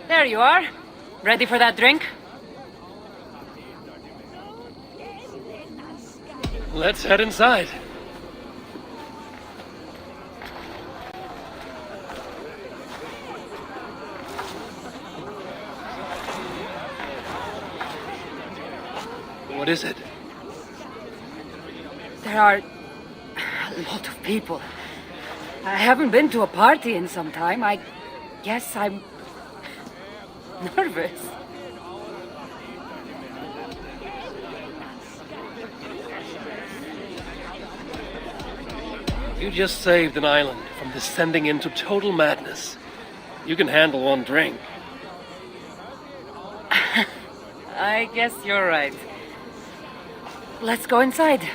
There you are. Ready for that drink? Let's head inside. What is it? There are a lot of people. I haven't been to a party in some time. I guess I'm nervous. You just saved an island from descending into total madness. You can handle one drink. I guess you're right. Let's go inside.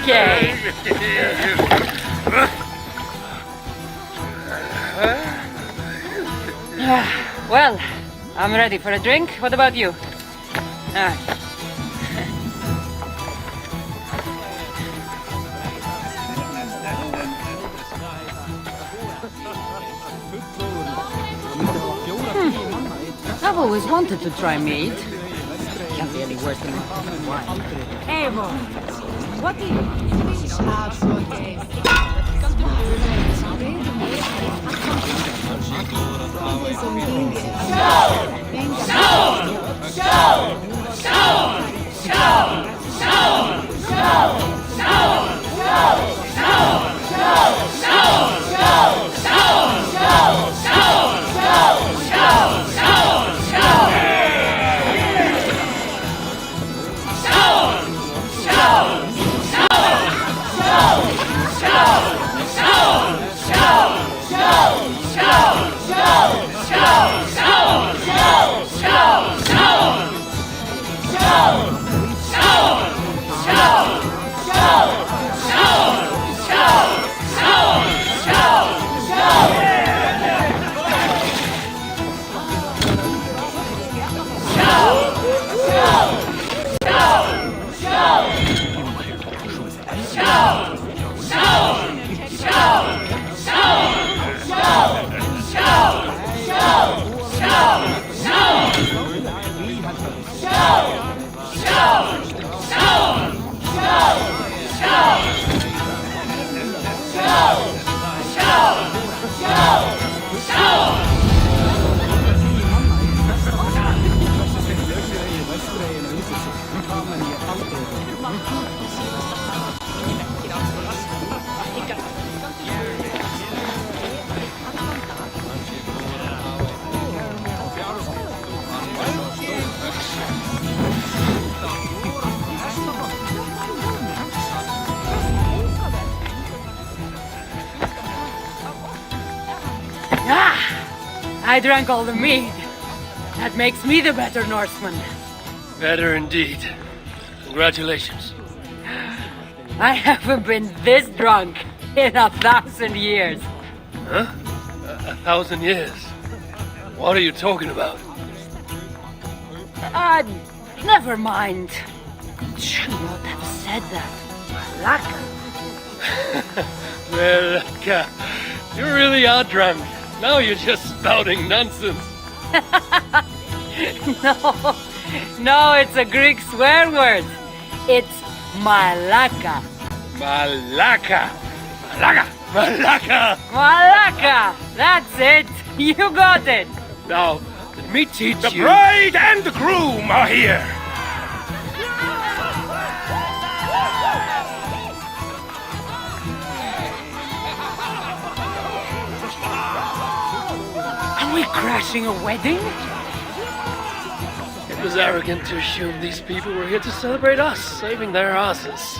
Okay. Well, I'm ready for a drink. What about you? I've always wanted to try mead. Can't be any worse than wine. Evo, what do I drank all the mead. That makes me the better Norseman. Better indeed. Congratulations. I haven't been this drunk in 1,000 years. Huh? 1,000 years? What are you talking about? Never mind. Should not have said that. Malaka. You really are drunk. Now you're just spouting nonsense. No, it's a Greek swear word. It's malaka. Malaka. Malaka. Malaka. Malaka. That's it. You got it. Now, let me teach you. The bride and the groom are here. Are we crashing a wedding? It was arrogant to assume these people were here to celebrate us saving their asses.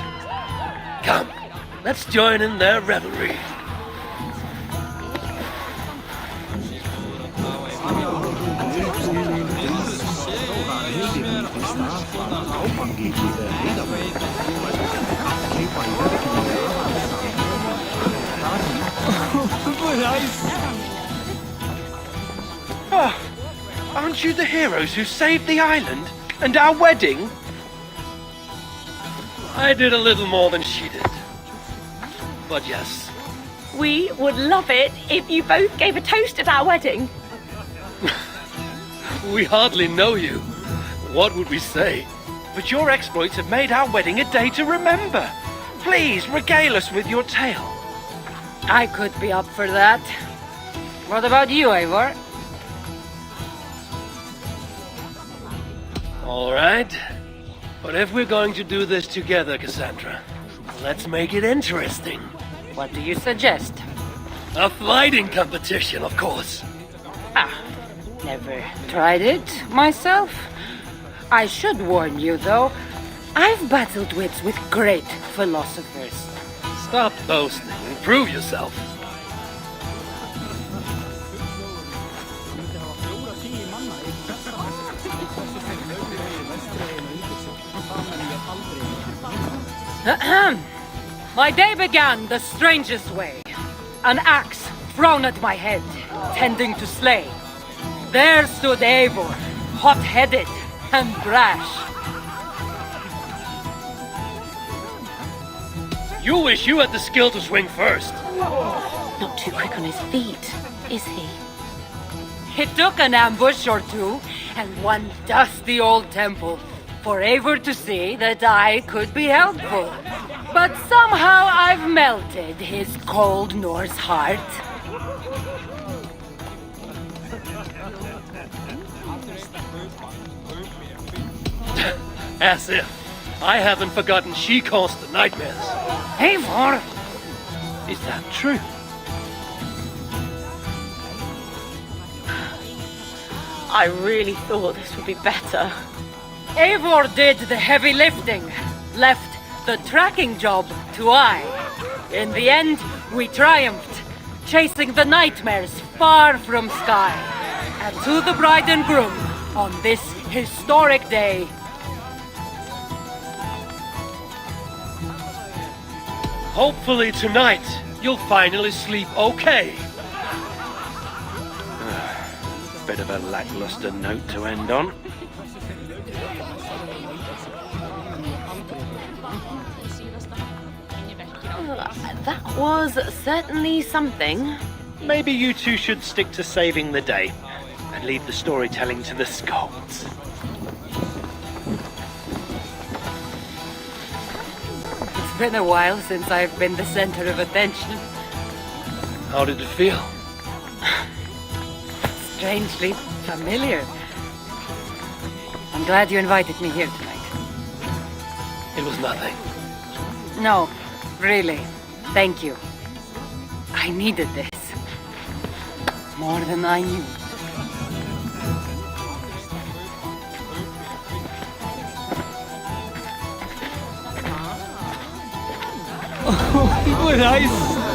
Come, Let's join in their revelry. Oh, aren't you the heroes who saved the island and our wedding? I did a little more than she did. But yes. We would love it if you both gave a toast at our wedding. We hardly know you. What would we say? But your exploits have made our wedding a day to remember. Please regale us with your tale. I could be up for that. What about you, Eivor? All right. But if we're going to do this together, Cassandra, let's make it interesting. What do you suggest? A fighting competition, of course. Never tried it myself. I should warn you, though. I've battled wits with great philosophers. Stop boasting and prove yourself. My day began the strangest way. An axe thrown at my head, tending to slay. There stood Eivor, hot-headed and brash. You wish you had the skill to swing first. Not too quick on his feet, is he? It took an ambush or two, and one dusty old temple, for Eivor to see that I could be helpful. But somehow I've melted his cold Norse heart. As if. I haven't forgotten she caused the nightmares. Eivor! Is that true? I really thought this would be better. Eivor did the heavy lifting, left the tracking job to I. In the end, we triumphed, chasing the nightmares far from Sky. And to the bride and groom, on this historic day, Hopefully tonight, you'll finally sleep okay. Bit of a lackluster note to end on. That was certainly something. Maybe you two should stick to saving the day and leave the storytelling to the skulls. it's been a while since I've been the center of attention. How did it feel? Strangely familiar. I'm glad you invited me here tonight. It was nothing. No, really. Thank you. I needed this. More than I knew. But I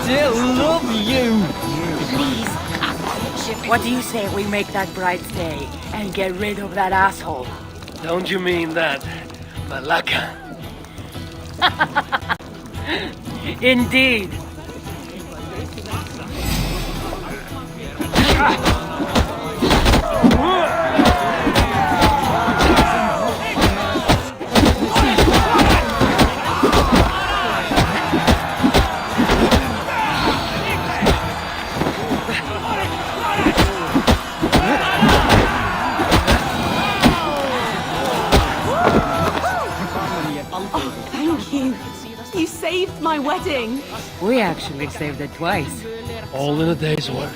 still love you! Please. What do you say we make that bride's day and get rid of that asshole? Don't you mean that, Malaka? Indeed. Thank you. You saved my wedding. We actually saved it twice. All in a day's work.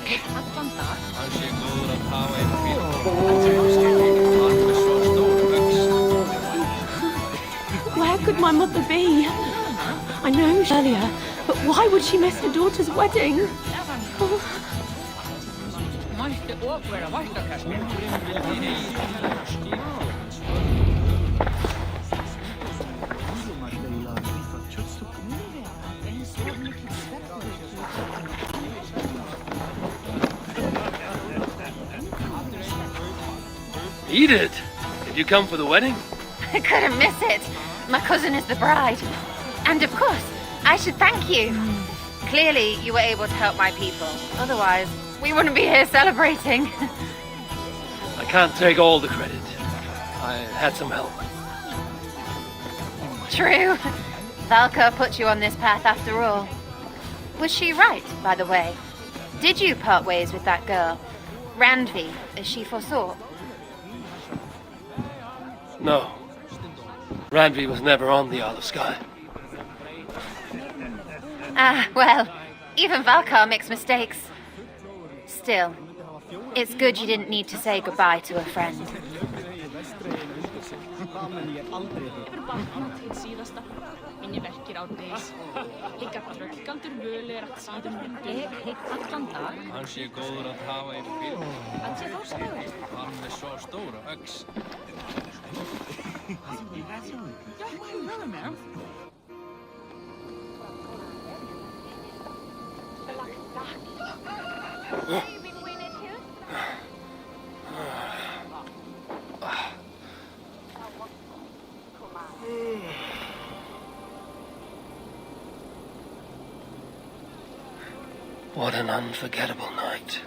Where could my mother be? I know earlier, but why would she miss her daughter's wedding? beat it! Did you come for the wedding? I couldn't miss it. My cousin is the bride. And of course, I should thank you. Clearly, you were able to help my people. Otherwise, we wouldn't be here celebrating. I can't take all the credit. I had some help. True. Valka put you on this path after all. Was she right, by the way? Did you part ways with that girl? Randvi, as she foresaw? No. Randvi was never on the Isle of Skye. Ah, well, even Valkar makes mistakes. Still, it's good you didn't need to say goodbye to a friend. Minni verkir ádegis. Líka tröllkantur völerat síðum hundur. Allan dag. Hann sé góður að hafa í fyrir. Hann sé þá sagður. Hann með svo stóra öx. What an unforgettable night.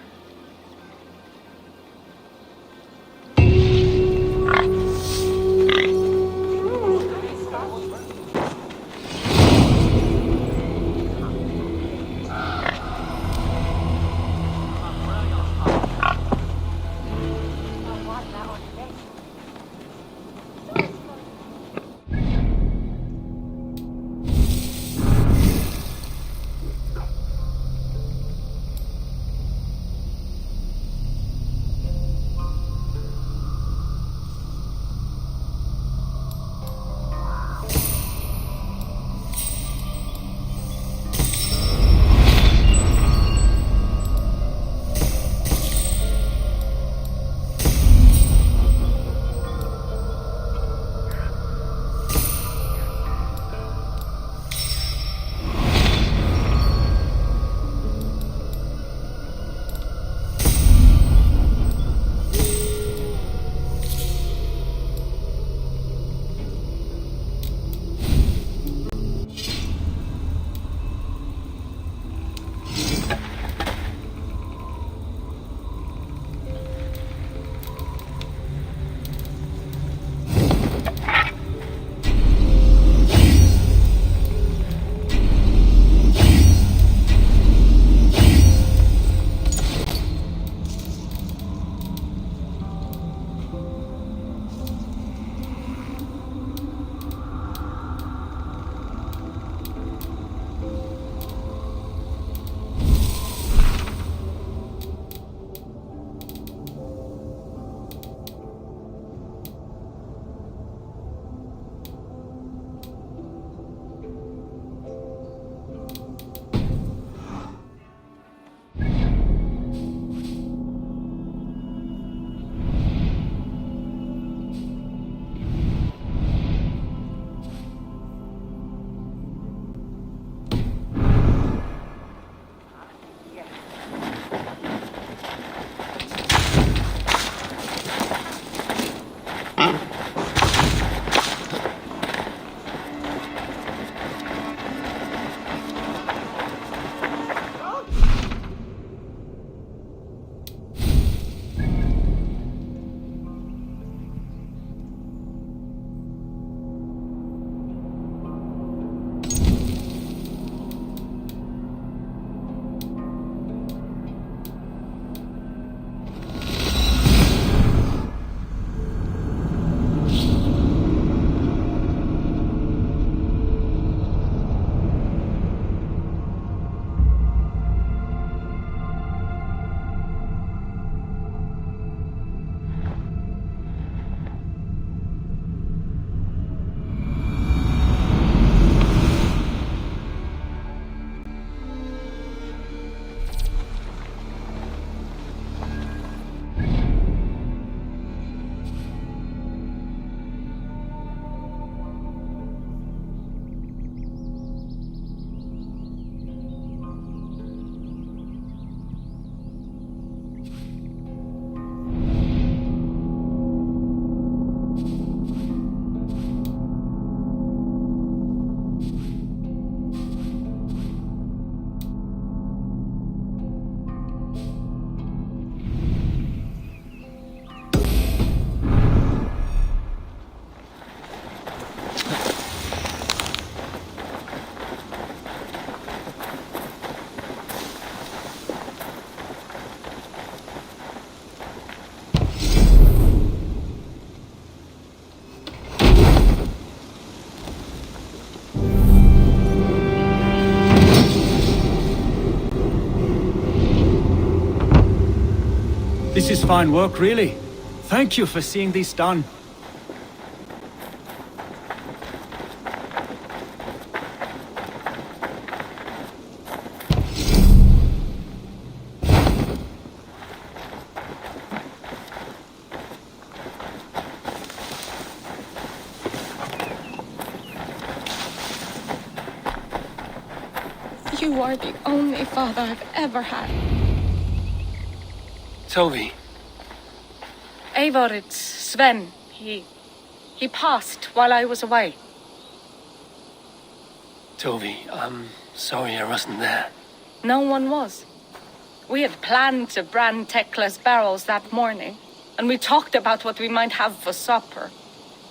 fine work, really. Thank you for seeing this done. You are the only father I've ever had. Toby, Eivor, it's Sven. He passed while I was away. Toby, I'm sorry I wasn't there. No one was. We had planned to brand Tekla's barrels that morning, and we talked about what we might have for supper.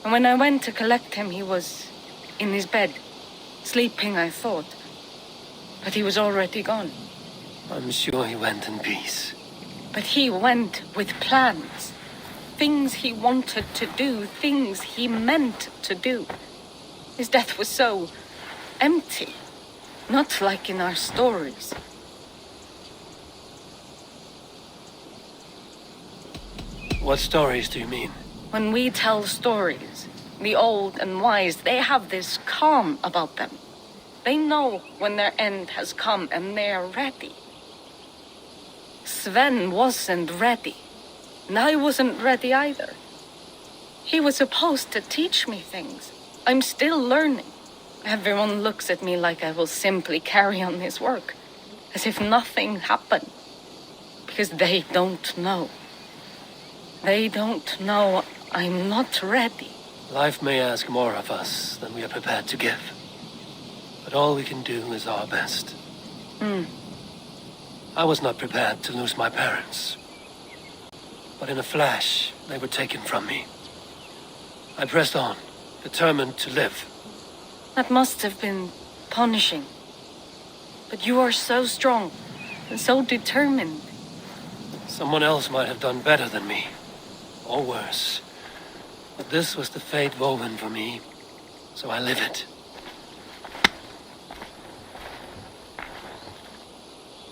And when I went to collect him, he was in his bed, sleeping, I thought. But he was already gone. I'm sure he went in peace. But he went with plans. Things he wanted to do, things he meant to do. His death was so empty. Not like in our stories. What stories do you mean? When we tell stories, the old and wise, they have this calm about them. They know when their end has come and they're ready. Sven wasn't ready. And I wasn't ready either. He was supposed to teach me things. I'm still learning. Everyone looks at me like I will simply carry on his work. As if nothing happened. Because they don't know. They don't know I'm not ready. Life may ask more of us than we are prepared to give. But all we can do is our best. I was not prepared to lose my parents. But in a flash, they were taken from me. I pressed on, determined to live. That must have been punishing. But you are so strong and so determined. Someone else might have done better than me. Or worse. But this was the fate woven for me, so I live it.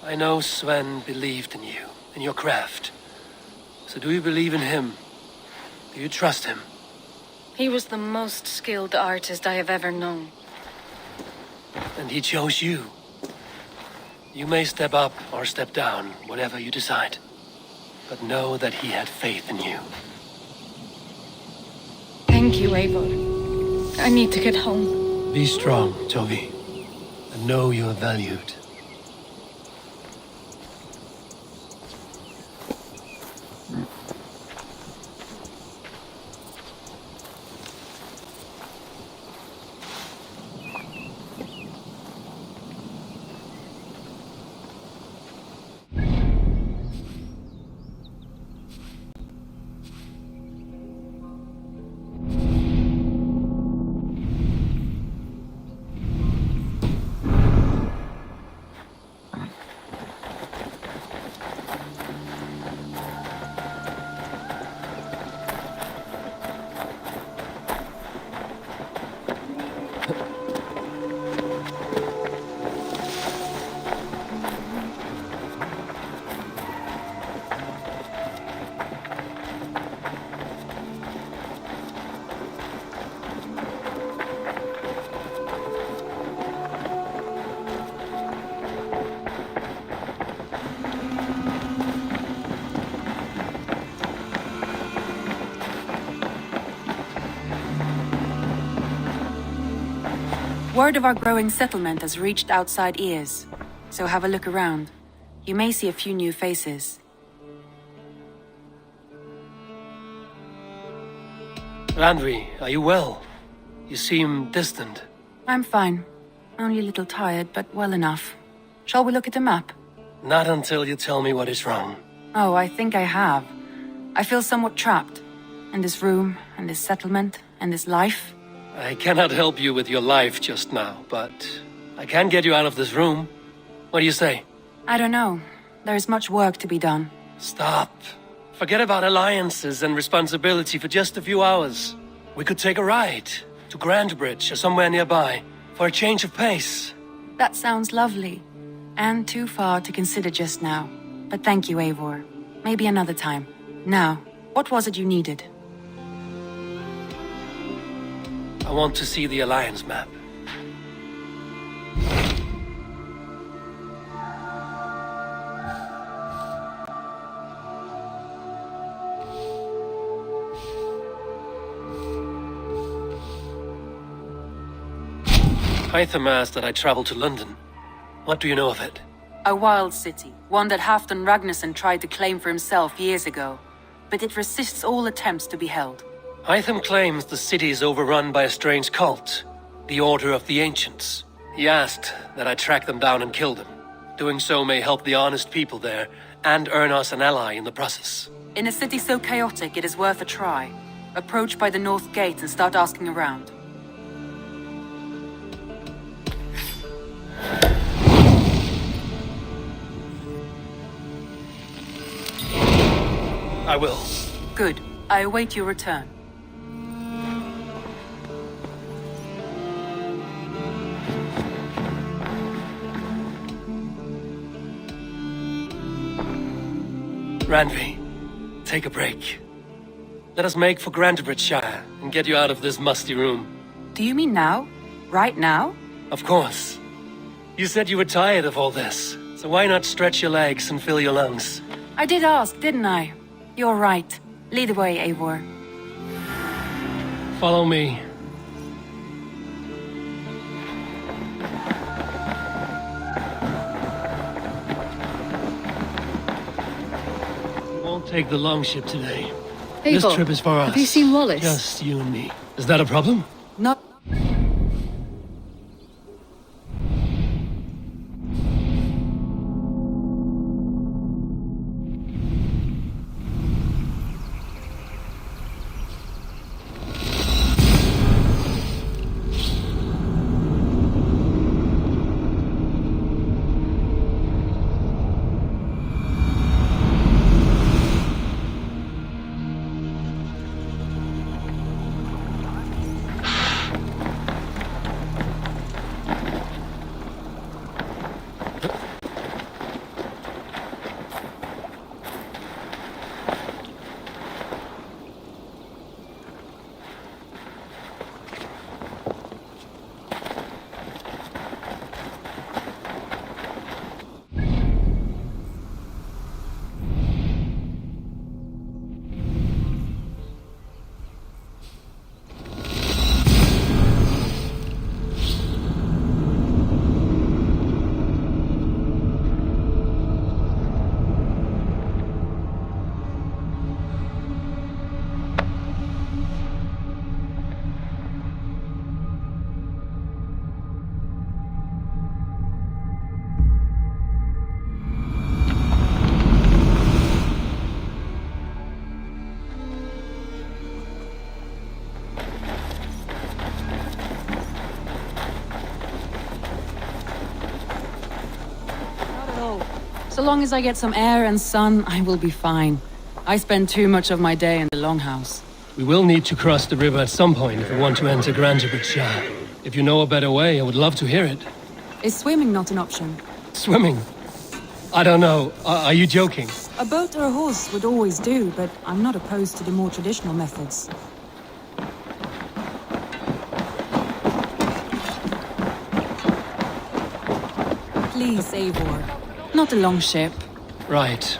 I know Sven believed in you, in your craft. So do you believe in him? Do you trust him? He was the most skilled artist I have ever known. And he chose you. You may step up or step down, whatever you decide. But know that he had faith in you. Thank you, Eivor. I need to get home. Be strong, Toby. And know you are valued. Word of our growing settlement has reached outside ears, so have a look around. You may see a few new faces. Randvi, are you well? You seem distant. I'm fine. Only a little tired, but well enough. Shall we look at the map? Not until you tell me what is wrong. Oh, I think I have. I feel somewhat trapped. In this room, and this settlement, and this life. I cannot help you with your life just now, but I can get you out of this room. What do you say? I don't know. There is much work to be done. Stop. Forget about alliances and responsibility for just a few hours. We could take a ride to Grandbridge or somewhere nearby for a change of pace. That sounds lovely. And too far to consider just now. But thank you, Eivor. Maybe another time. Now, what was it you needed? I want to see the Alliance map. Hytham asked that I travel to London. What do you know of it? A wild city, one that Halfdan Ragnarsson tried to claim for himself years ago. But it resists all attempts to be held. Hytham claims the city is overrun by a strange cult, the Order of the Ancients. He asked that I track them down and kill them. Doing so may help the honest people there, and earn us an ally in the process. In a city so chaotic, it is worth a try. Approach by the North Gate and start asking around. I will. Good. I await your return. Ranvi, take a break. Let us make for Grantebridgeshire and get you out of this musty room. Do you mean now? Right now? Of course. You said you were tired of all this, so why not stretch your legs and fill your lungs? I did ask, didn't I? You're right. Lead the way, Eivor. Follow me. We won't take the longship today. This trip is for us. Have you seen Wallace? Just you and me. Is that a problem? Not... So long as I get some air and sun, I will be fine. I spend too much of my day in the longhouse. We will need to cross the river at some point if we want to enter Grantebridgeshire. If you know a better way, I would love to hear it. Is swimming not an option? Swimming? I don't know. Are you joking? A boat or a horse would always do, but I'm not opposed to the more traditional methods. Please, Eivor. Not a long ship. Right.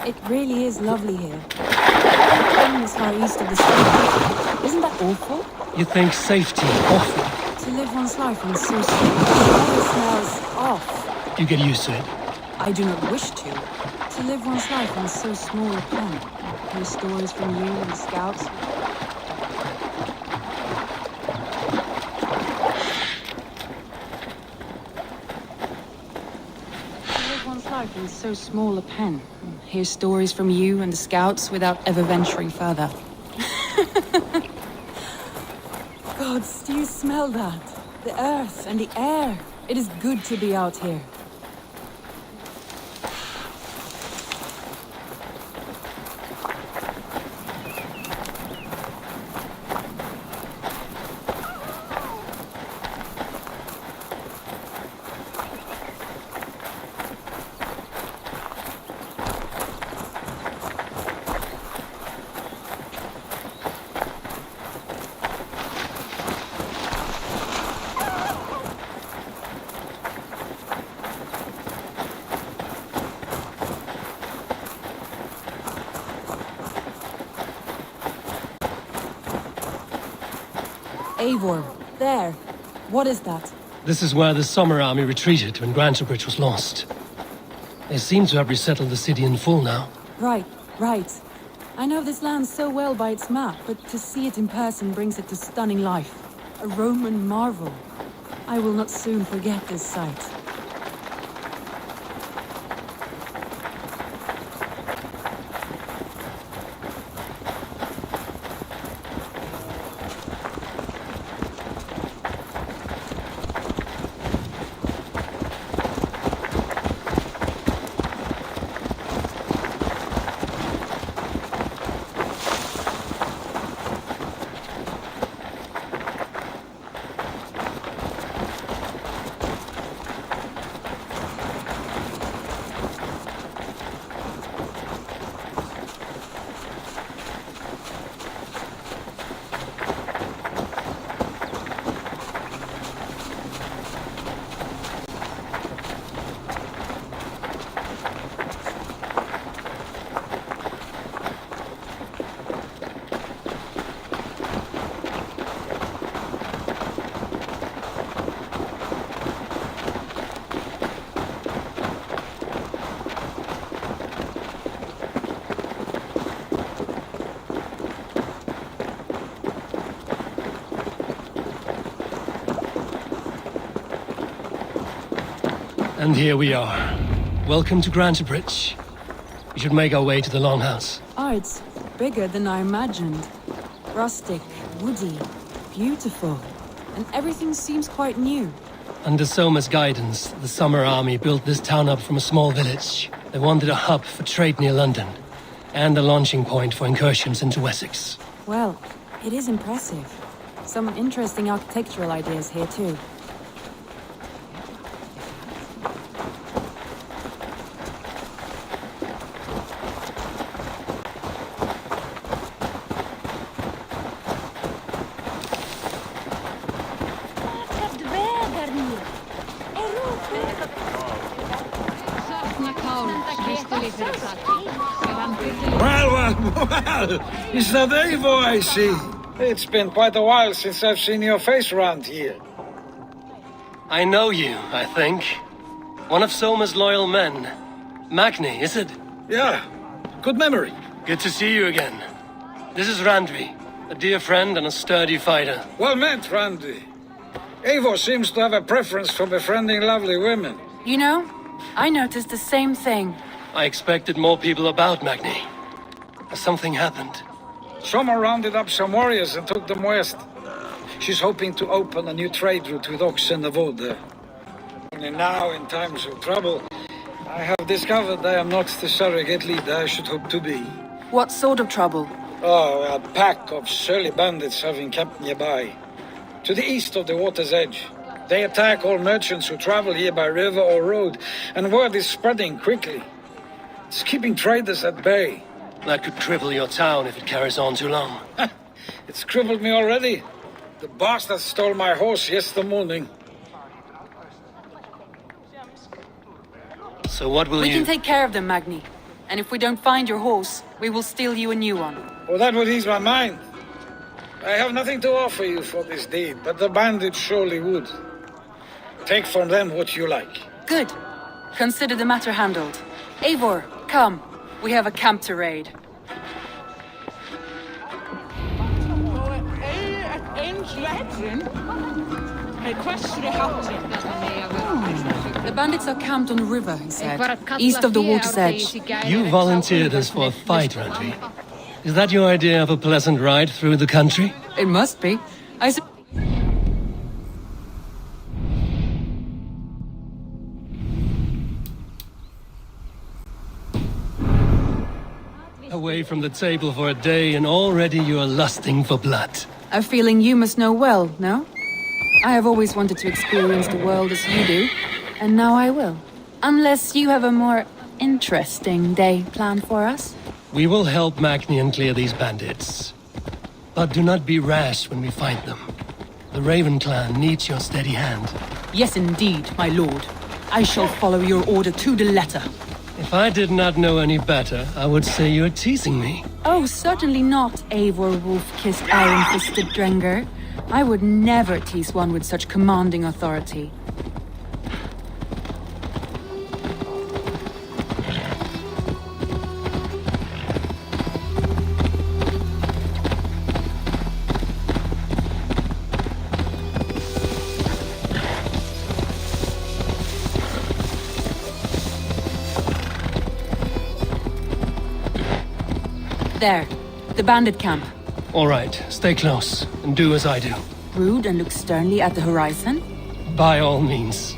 It really is lovely here. Home is far east of the city. Isn't that awful? You think safety awful? To live one's life in so small, it always smells off. You get used to it. I do not wish to. To live one's life in so small a pen. Hear stories from you and the scouts. To live one's life in so small a pen. Hear stories from you and the scouts without ever venturing further. Gods, do you smell that? The earth and the air. It is good to be out here. Eivor, there. What is that? This is where the Summer Army retreated when Grantebridge was lost. They seem to have resettled the city in full now. Right, right. I know this land so well by its map, but to see it in person brings it to stunning life. A Roman marvel. I will not soon forget this sight. And here we are. Welcome to Grantebridge. We should make our way to the Longhouse. Oh, it's bigger than I imagined. Rustic, woody, beautiful. And everything seems quite new. Under Soma's guidance, the Summer Army built this town up from a small village. They wanted a hub for trade near London, and a launching point for incursions into Wessex. Well, it is impressive. Some interesting architectural ideas here too. Well, is that Eivor I see? It's been quite a while since I've seen your face around here. I know you, I think. One of Soma's loyal men. Magni, is it? Yeah, good memory. Good to see you again. This is Randvi, a dear friend and a sturdy fighter. Well met, Randy. Eivor seems to have a preference for befriending lovely women. You know, I noticed the same thing. I expected more people about Magni. Has something happened? Soma rounded up some warriors and took them west. She's hoping to open a new trade route with oxen and wood there. Only now, in times of trouble, I have discovered I am not the surrogate leader I should hope to be. What sort of trouble? Oh, a pack of surly bandits have encamped nearby. To the east of the water's edge. They attack all merchants who travel here by river or road, and word is spreading quickly. It's keeping traders at bay. That could cripple your town if it carries on too long. It's crippled me already. The bastard stole my horse yesterday morning. So what will We you... can take care of them, Magni. And if we don't find your horse, we will steal you a new one. Well, that would ease my mind. I have nothing to offer you for this deed, but the bandits surely would. Take from them what you like. Good. Consider the matter handled. Eivor, come. We have a camp to raid. The bandits are camped on the river, he said, east of the water's edge. You volunteered us for a fight, Randvi. Is that your idea of a pleasant ride through the country? It must be. Away from the table for a day and already you are lusting for blood. A feeling you must know well, no? I have always wanted to experience the world as you do, and now I will. Unless you have a more interesting day planned for us. We will help Magnian clear these bandits. But do not be rash when we find them. The Raven clan needs your steady hand. Yes, indeed, my lord. I shall follow your order to the letter. If I did not know any better, I would say you're teasing me. Oh, certainly not, Eivor wolf-kissed iron-fisted Drenger. I would never tease one with such commanding authority. There, the bandit camp. All right, stay close and do as I do. Rude and look sternly at the horizon? By all means.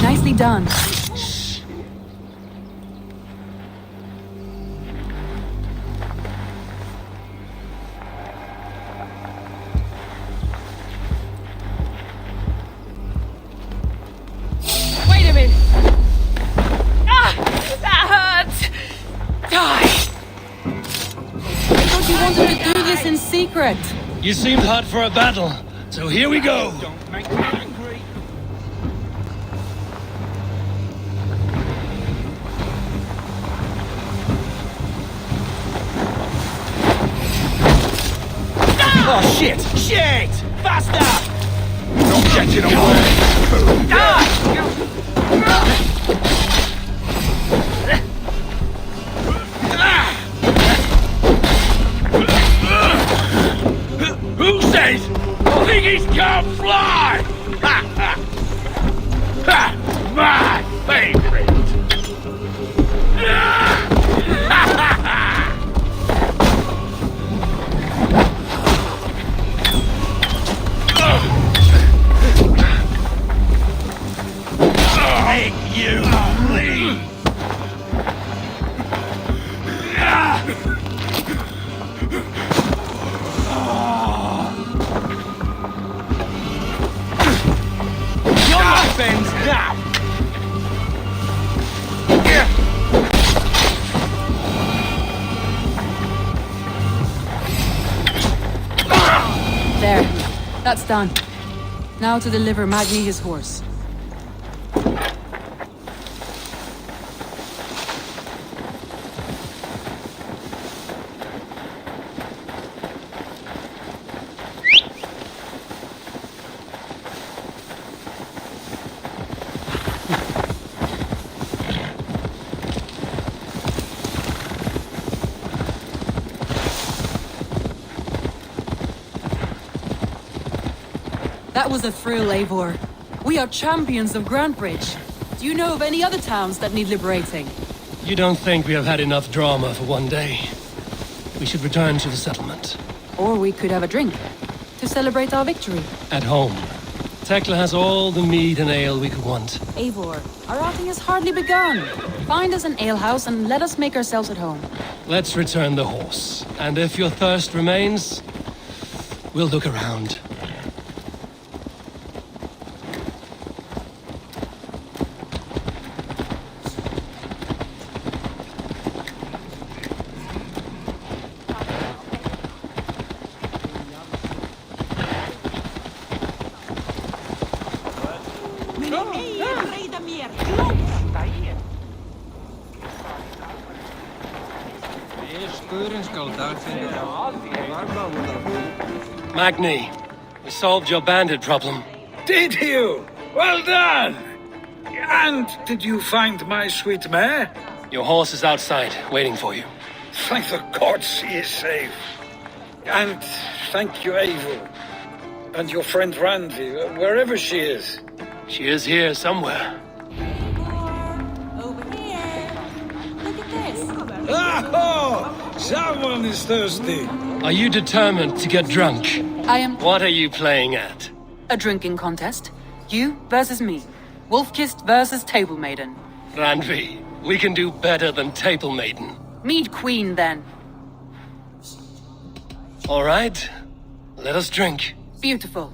Nicely done. Wait a minute! Ah! That hurts! Die! I thought you wanted to do this in secret. You seemed hot for a battle, so here we go. Don't make me angry. Oh shit! Shit! Faster! Don't get in the way! Who says thingies can't fly? Ha ha! Ha! My favorite! Make you leave! Your life ends now! There. That's done. Now to deliver Magni his horse. That was a thrill, Eivor. We are champions of Grantbridge. Do you know of any other towns that need liberating? You don't think we have had enough drama for one day? We should return to the settlement. Or we could have a drink to celebrate our victory. At home. Tekla has all the mead and ale we could want. Eivor, our outing has hardly begun. Find us an alehouse and let us make ourselves at home. Let's return the horse. And if your thirst remains, we'll look around. Magni, we solved your bandit problem. Did you? Well done! And did you find my sweet mare? Your horse is outside, waiting for you. Thank the gods he is safe. And thank you, Eivor. And your friend Randy, wherever she is. She is here somewhere. Over here. Look at this. Oh! Someone is thirsty. Are you determined to get drunk? I am What are you playing at? a drinking contest. You versus me. Wolf-kissed versus Table Maiden. Randvi, we can do better than Table Maiden. Mead Queen, then. All right, let us drink. Beautiful.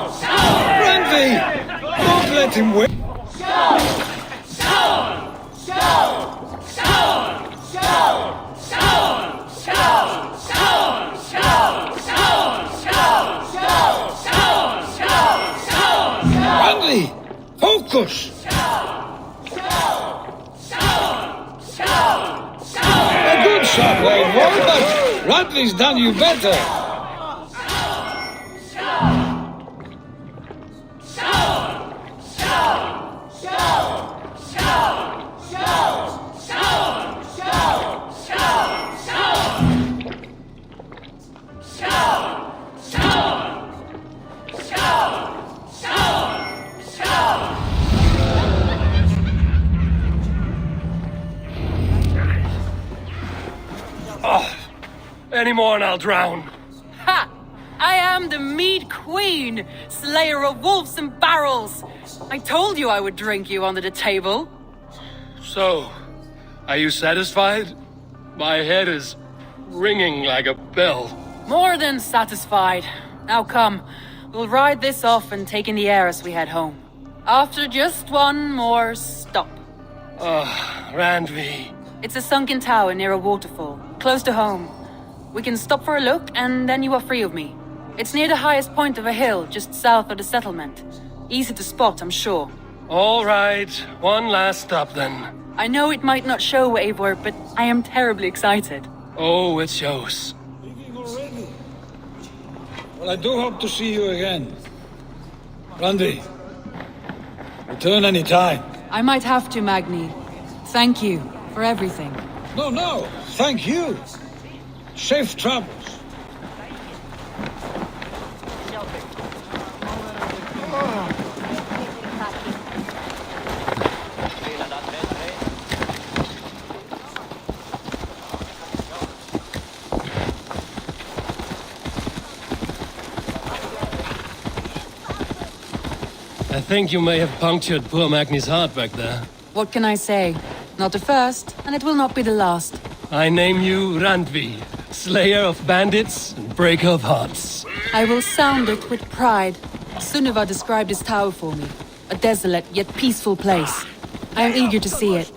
Randy! Don't let him win. Randy! Focus! A good shot, Eivor, but Radley's done you better. Any more and I'll drown. Ha! I am the Mead Queen, slayer of wolves and barrels. I told you I would drink you under the table. So, are you satisfied? My head is ringing like a bell. More than satisfied. Now come, we'll ride this off and take in the air as we head home. After just one more stop. Randvi. It's a sunken tower near a waterfall, close to home. We can stop for a look, and then you are free of me. It's near the highest point of a hill, just south of the settlement. Easy to spot, I'm sure. All right, one last stop then. I know it might not show, Eivor, but I am terribly excited. Oh, it shows. Leaving already? Well, I do hope to see you again. Randy, return any time. I might have to, Magni. Thank you for everything. No, thank you. Safe travels. I think you may have punctured poor Magni's heart back there. What can I say? Not the first, and it will not be the last. I name you Randvi, slayer of bandits and breaker of hearts. I will sound it with pride. Sunniva described this tower for me. A desolate yet peaceful place. I am eager to see it.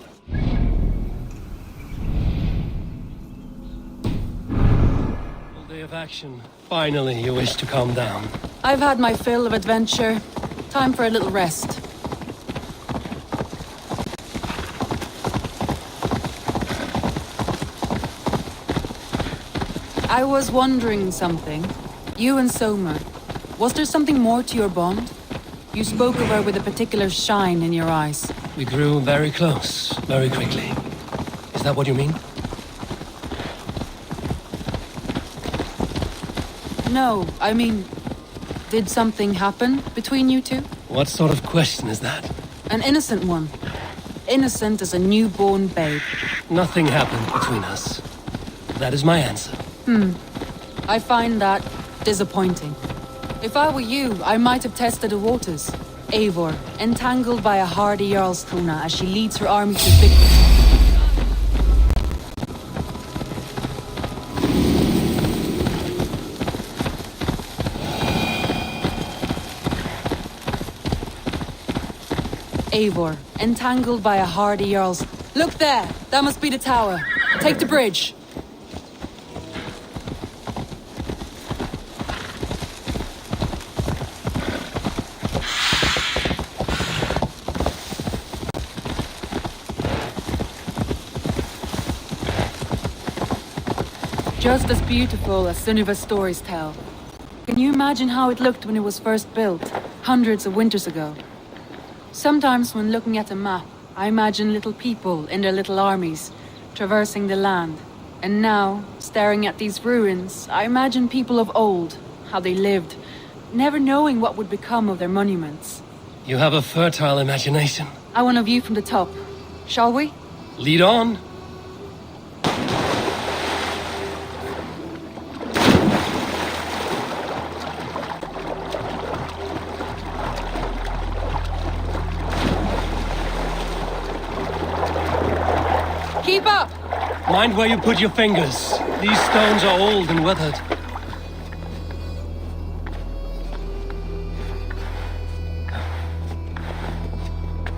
All day of action. Finally, you wish to calm down. I've had my fill of adventure. Time for a little rest. I was wondering something. You and Soma. Was there something more to your bond? You spoke of her with a particular shine in your eyes. We grew very close, very quickly. Is that what you mean? No, I mean, did something happen between you two? What sort of question is that? An innocent one. Innocent as a newborn babe. Nothing happened between us. That is my answer. I find that disappointing. If I were you, I might have tested the waters. Eivor, entangled by a hardy Jarlskona as she leads her army to victory. Eivor, entangled by a hardy Jarl's... Look there! That must be the tower. Take the bridge. Just as beautiful as Sunniva's stories tell. Can you imagine how it looked when it was first built, hundreds of winters ago? Sometimes when looking at a map, I imagine little people in their little armies, traversing the land. And now, staring at these ruins, I imagine people of old, how they lived, never knowing what would become of their monuments. You have a fertile imagination. I want a view from the top. Shall we? Lead on. Keep up! Mind where you put your fingers. These stones are old and weathered.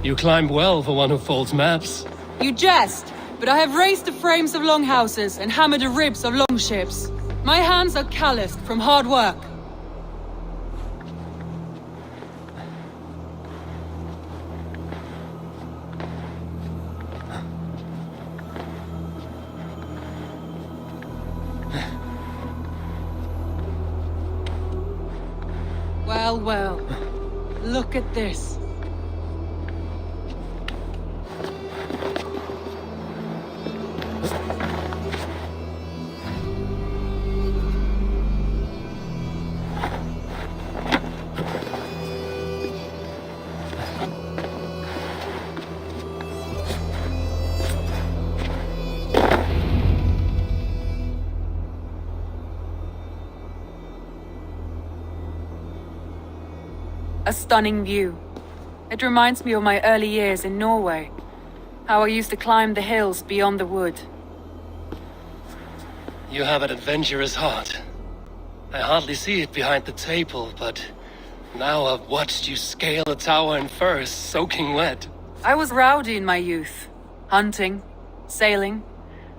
You climbed well for one who folds maps. You jest, but I have raised the frames of longhouses and hammered the ribs of longships. My hands are calloused from hard work. Well, well. Look at this. A stunning view. It reminds me of my early years in Norway. How I used to climb the hills beyond the wood. You have an adventurous heart. I hardly see it behind the table, but now I've watched you scale a tower in furs, soaking wet. I was rowdy in my youth. Hunting, sailing.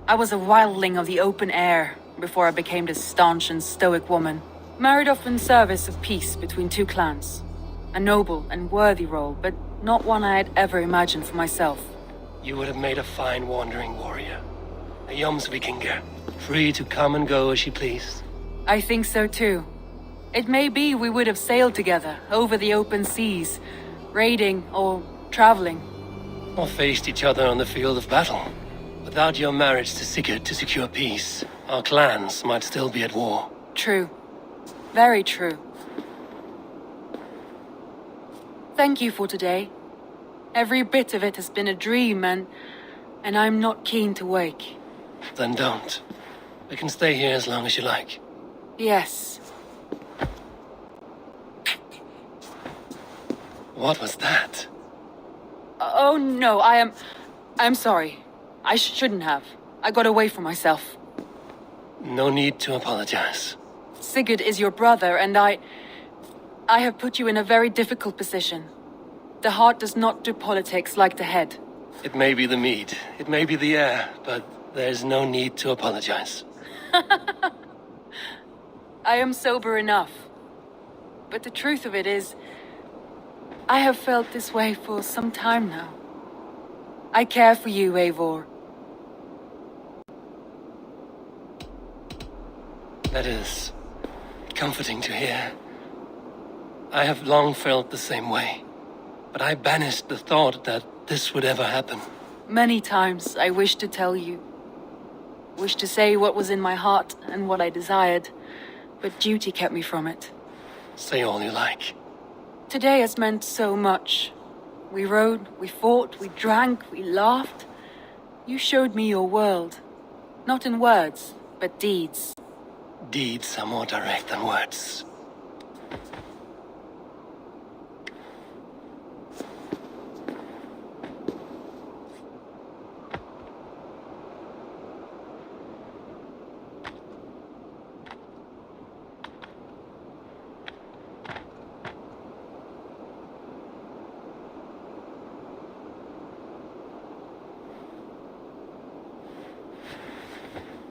I was a wildling of the open air before I became this staunch and stoic woman. Married off in service of peace between two clans. A noble and worthy role, but not one I had ever imagined for myself. You would have made a fine wandering warrior. A Jomsvikinger, free to come and go as you pleased. I think so too. It may be we would have sailed together over the open seas, raiding or traveling. Or faced each other on the field of battle. Without your marriage to Sigurd to secure peace, our clans might still be at war. True. Very true. Thank you for today. Every bit of it has been a dream, and I'm not keen to wake. Then don't. We can stay here as long as you like. Yes. What was that? Oh no, I'm sorry. I shouldn't have. I got away from myself. No need to apologize. Sigurd is your brother, and I have put you in a very difficult position. The heart does not do politics like the head. It may be the mead, it may be the air, but there's no need to apologize. I am sober enough. But the truth of it is, I have felt this way for some time now. I care for you, Eivor. That is comforting to hear. I have long felt the same way, but I banished the thought that this would ever happen. Many times I wished to tell you. Wished to say what was in my heart and what I desired, but duty kept me from it. Say all you like. Today has meant so much. We rode, we fought, we drank, we laughed. You showed me your world. Not in words, but deeds. Deeds are more direct than words.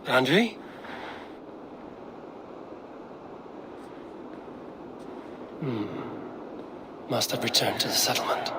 Andre? Must have returned to the settlement.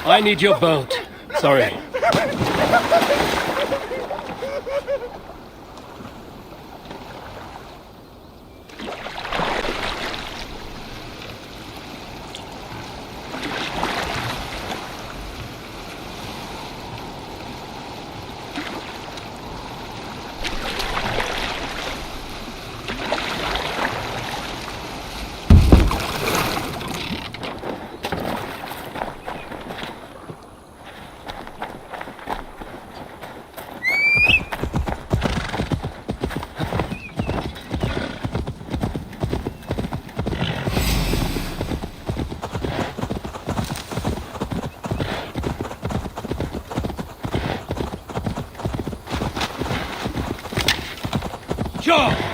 I need your boat. Sorry. Sure!